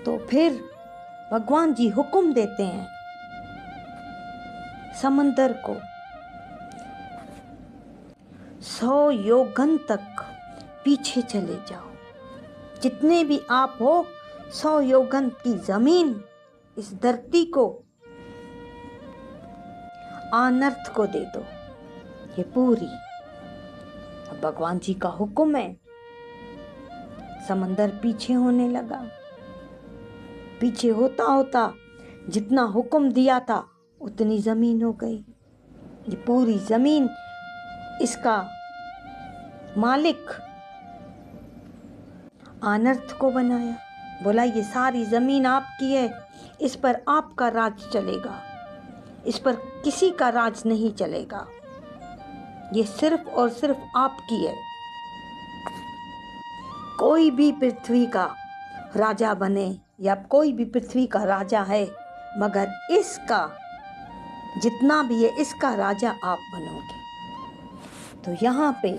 तो फिर भगवान जी हुक्म देते हैं समंदर को 100 योगन तक पीछे चले जाओ, जितने भी आप हो 100 योगन की जमीन इस धरती को अनर्थ को दे दो, ये पूरी। अब भगवान जी का हुक्म है, समंदर पीछे होने लगा। पीछे होता होता जितना हुक्म दिया था उतनी जमीन हो गई। ये पूरी जमीन इसका मालिक अनर्थ को बनाया, बोला ये सारी जमीन आपकी है, इस पर आपका राज चलेगा, इस पर किसी का राज नहीं चलेगा, ये सिर्फ और सिर्फ आपकी है। कोई भी पृथ्वी का राजा बने या कोई भी पृथ्वी का राजा है, मगर इसका जितना भी है इसका राजा आप बनोगे। तो यहाँ पे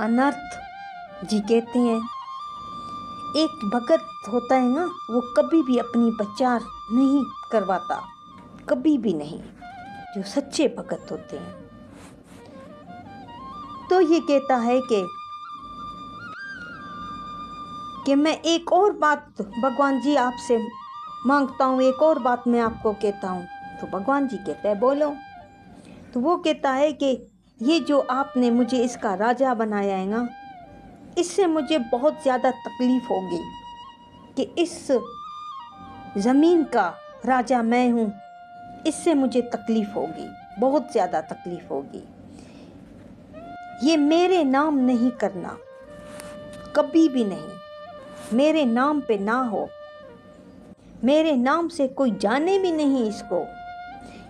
अनर्थ जी कहते हैं, एक भगत होता है ना, वो कभी भी अपनी प्रचार नहीं करवाता, कभी भी नहीं, जो सच्चे भगत होते हैं। तो ये कहता है कि मैं एक और बात भगवान जी आपसे मांगता हूँ, एक और बात मैं आपको कहता हूँ। तो भगवान जी कहते हैं बोलो। तो वो कहता है कि ये जो आपने मुझे इसका राजा बनाया है ना, इससे मुझे बहुत ज़्यादा तकलीफ़ होगी कि इस ज़मीन का राजा मैं हूँ, इससे मुझे तकलीफ़ होगी, बहुत ज़्यादा तकलीफ़ होगी। ये मेरे नाम नहीं करना, कभी भी नहीं, मेरे नाम पे ना हो, मेरे नाम से कोई जाने भी नहीं इसको।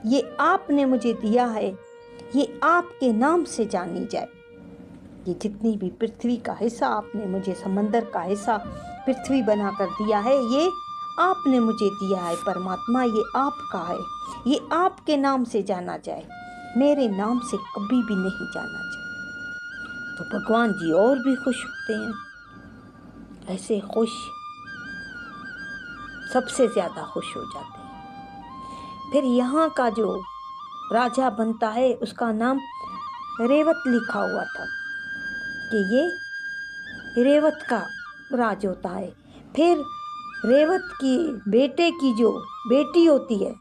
ये आपने मुझे दिया है, ये आपके नाम से जानी जाए। ये जितनी भी पृथ्वी का हिस्सा आपने मुझे, समंदर का हिस्सा पृथ्वी बनाकर दिया है, ये आपने मुझे दिया है परमात्मा, ये आपका है, ये आपके नाम से जाना जाए, मेरे नाम से कभी भी नहीं जाना जाए। तो भगवान जी और भी खुश होते हैं, ऐसे खुश सबसे ज़्यादा खुश हो जाते हैं। फिर यहाँ का जो राजा बनता है उसका नाम रेवत लिखा हुआ था कि ये रेवत का राज होता है। फिर रेवत की बेटे की जो बेटी होती है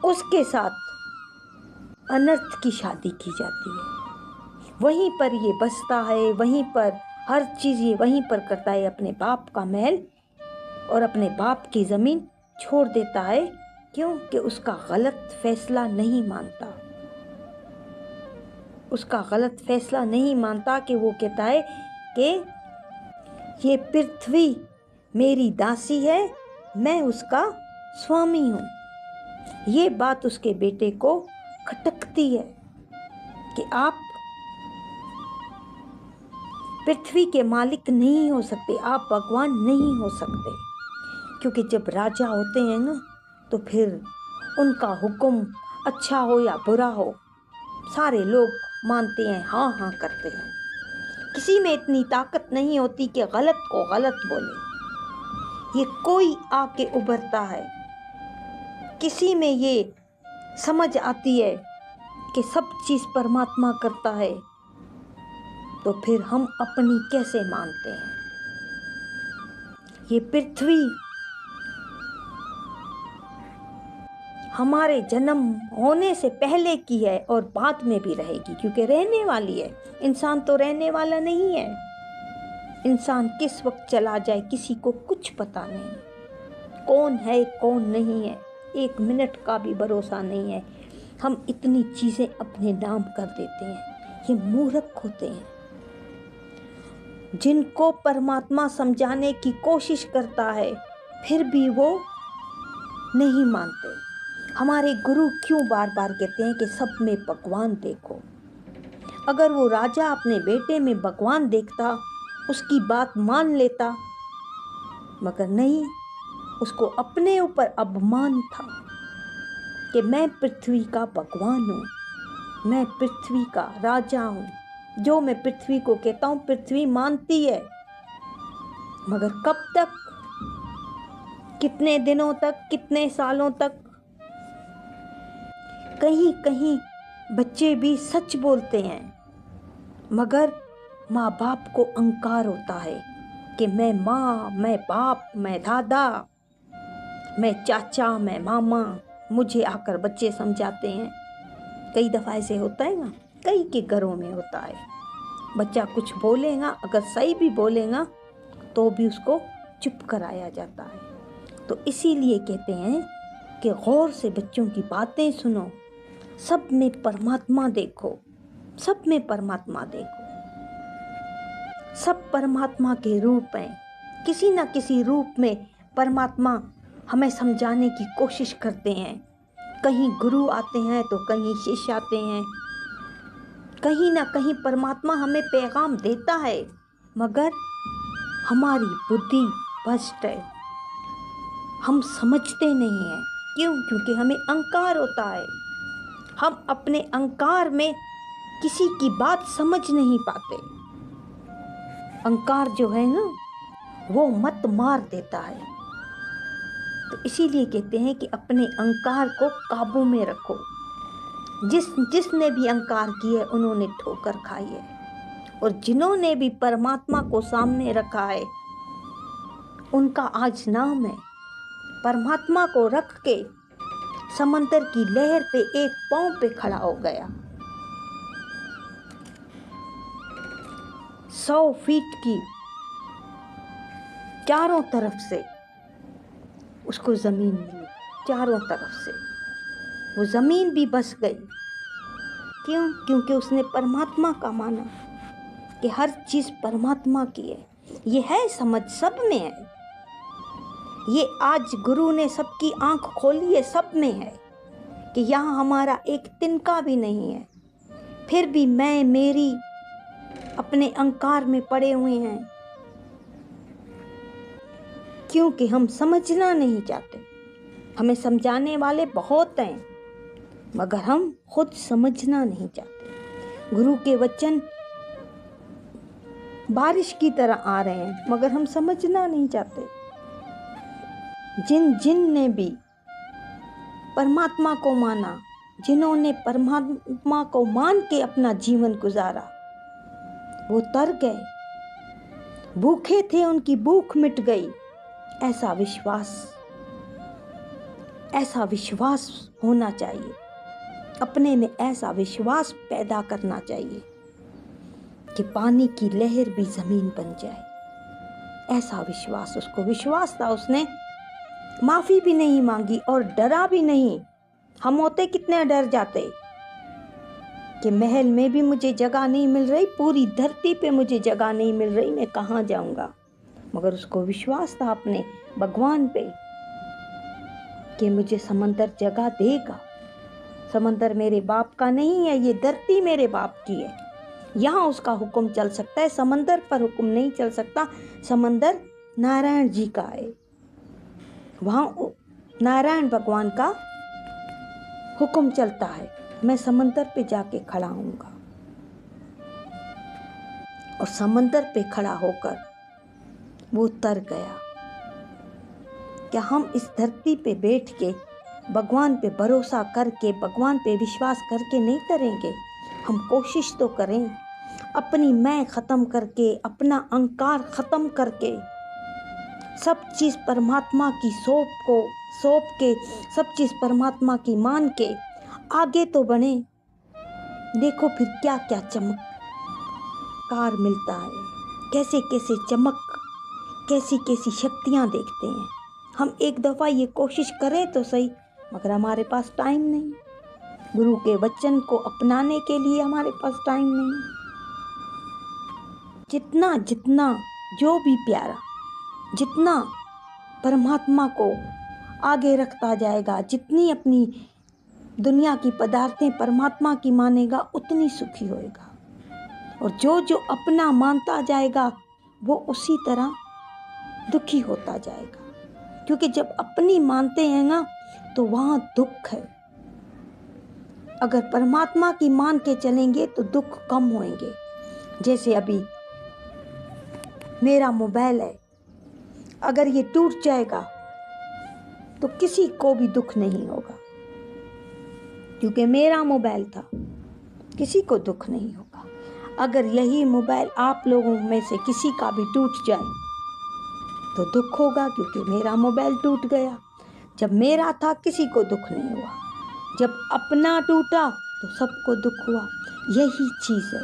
उसके साथ अनर्थ की शादी की जाती है। वहीं पर ये बसता है, वहीं पर हर चीज़ ये वहीं पर करता है, अपने बाप का महल और अपने बाप की ज़मीन छोड़ देता है। क्यों? कि उसका गलत फैसला नहीं मानता, उसका गलत फैसला नहीं मानता, कि वो कहता है कि ये पृथ्वी मेरी दासी है, मैं उसका स्वामी हूँ। ये बात उसके बेटे को खटकती है कि आप पृथ्वी के मालिक नहीं हो सकते, आप भगवान नहीं हो सकते। क्योंकि जब राजा होते हैं ना, तो फिर उनका हुक्म अच्छा हो या बुरा हो, सारे लोग मानते हैं, हाँ हाँ करते हैं। किसी में इतनी ताकत नहीं होती कि गलत को गलत बोले। ये कोई आके उभरता है, किसी में ये समझ आती है कि सब चीज़ परमात्मा करता है, तो फिर हम अपनी कैसे मानते हैं। ये पृथ्वी हमारे जन्म होने से पहले की है और बाद में भी रहेगी, क्योंकि रहने वाली है। इंसान तो रहने वाला नहीं है, इंसान किस वक्त चला जाए किसी को कुछ पता नहीं, कौन है कौन नहीं है, एक मिनट का भी भरोसा नहीं है। हम इतनी चीज़ें अपने नाम कर देते हैं, ये मूर्ख होते हैं। जिनको परमात्मा समझाने की कोशिश करता है फिर भी वो नहीं मानते। हमारे गुरु क्यों बार बार कहते हैं कि सब में भगवान देखो। अगर वो राजा अपने बेटे में भगवान देखता, उसकी बात मान लेता, मगर नहीं, उसको अपने ऊपर अभिमान था कि मैं पृथ्वी का भगवान हूँ, मैं पृथ्वी का राजा हूँ। जो मैं पृथ्वी को कहता हूँ पृथ्वी मानती है, मगर कब तक, कितने दिनों तक, कितने सालों तक? कहीं कहीं बच्चे भी सच बोलते हैं, मगर माँ बाप को अहंकार होता है कि मैं माँ, मैं बाप, मैं दादा, मैं चाचा, मैं मामा, मुझे आकर बच्चे समझाते हैं। कई दफ़ा ऐसे होता है ना, कई के घरों में होता है। बच्चा कुछ बोलेगा, अगर सही भी बोलेगा तो भी उसको चुप कराया जाता है। तो इसीलिए कहते हैं कि गौर से बच्चों की बातें सुनो, सब में परमात्मा देखो, सब में परमात्मा देखो। सब परमात्मा के रूप हैं, किसी न किसी रूप में परमात्मा हमें समझाने की कोशिश करते हैं। कहीं गुरु आते हैं तो कहीं शिष्य आते हैं, कहीं ना कहीं परमात्मा हमें पैगाम देता है, मगर हमारी बुद्धि भ्रष्ट है, हम समझते नहीं हैं। क्यों? क्योंकि हमें अहंकार होता है। हम अपने अहंकार में किसी की बात समझ नहीं पाते। अहंकार जो है ना, वो मत मार देता है। तो इसीलिए कहते हैं कि अपने अहंकार को काबू में रखो। जिसने भी अहंकार किए उन्होंने ठोकर खाई है, और जिन्होंने भी परमात्मा को सामने रखा है उनका आज नाम है। परमात्मा को रख के समंदर की लहर पे एक पांव पे खड़ा हो गया। 100 फीट की चारों तरफ से उसको जमीन मिली, चारों तरफ से वो जमीन भी बस गई। क्यों? क्योंकि उसने परमात्मा का माना कि हर चीज परमात्मा की है। ये है समझ, सब में है। ये आज गुरु ने सबकी आंख खोली है, सब में है कि यहाँ हमारा एक तिनका भी नहीं है। फिर भी मैं, मेरी अपने अहंकार में पड़े हुए हैं, क्योंकि हम समझना नहीं चाहते। हमें समझाने वाले बहुत हैं, मगर हम खुद समझना नहीं चाहते। गुरु के वचन बारिश की तरह आ रहे हैं, मगर हम समझना नहीं चाहते। जिन ने भी परमात्मा को माना, जिन्होंने परमात्मा को मान के अपना जीवन गुजारा, वो तर गए। भूखे थे, उनकी भूख मिट गई। ऐसा विश्वास होना चाहिए। अपने में ऐसा विश्वास पैदा करना चाहिए कि पानी की लहर भी जमीन बन जाए। ऐसा विश्वास, उसको विश्वास था। उसने माफी भी नहीं मांगी और डरा भी नहीं। हम होते कितने डर जाते कि महल में भी मुझे जगह नहीं मिल रही, पूरी धरती पे मुझे जगह नहीं मिल रही, मैं कहाँ जाऊंगा। मगर उसको विश्वास था अपने भगवान पे कि मुझे समंदर जगह देगा। समंदर मेरे बाप का नहीं है, ये धरती मेरे बाप की है। यहाँ उसका हुक्म चल सकता है, समंदर पर हुक्म नहीं चल सकता। समंदर नारायण जी का है, वहाँ नारायण भगवान का हुक्म चलता है। मैं समंदर पे जाके खड़ा होऊंगा। और समंदर पे खड़ा होकर वो तर गया। क्या हम इस धरती पे बैठ के भगवान पे भरोसा करके, भगवान पे विश्वास करके नहीं तरेंगे? हम कोशिश तो करें, अपनी मैं ख़त्म करके, अपना अहंकार ख़त्म करके, सब चीज़ परमात्मा की सौंप के, सब चीज़ परमात्मा की मान के आगे तो बढ़े। देखो फिर क्या क्या चमत्कार मिलता है, कैसे कैसे चमक, कैसी कैसी शक्तियाँ देखते हैं। हम एक दफ़ा ये कोशिश करें तो सही, मगर हमारे पास टाइम नहीं। गुरु के वचन को अपनाने के लिए हमारे पास टाइम नहीं। जितना जितना जो भी प्यारा, जितना परमात्मा को आगे रखता जाएगा, जितनी अपनी दुनिया की पदार्थें परमात्मा की मानेगा, उतनी सुखी होएगा। और जो अपना मानता जाएगा वो उसी तरह दुखी होता जाएगा। क्योंकि जब अपनी मानते हैं ना तो वहाँ दुख है। अगर परमात्मा की मान के चलेंगे तो दुख कम होंगे। जैसे अभी मेरा मोबाइल है, अगर ये टूट जाएगा तो किसी को भी दुख नहीं होगा, क्योंकि मेरा मोबाइल था, किसी को दुख नहीं होगा। अगर यही मोबाइल आप लोगों में से किसी का भी टूट जाए तो दुख होगा, क्योंकि मेरा मोबाइल टूट गया। जब मेरा था किसी को दुख नहीं हुआ, जब अपना टूटा तो सबको दुख हुआ। यही चीज़ है,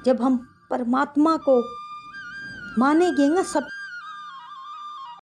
जब हम परमात्मा को मानेंगे ना, सब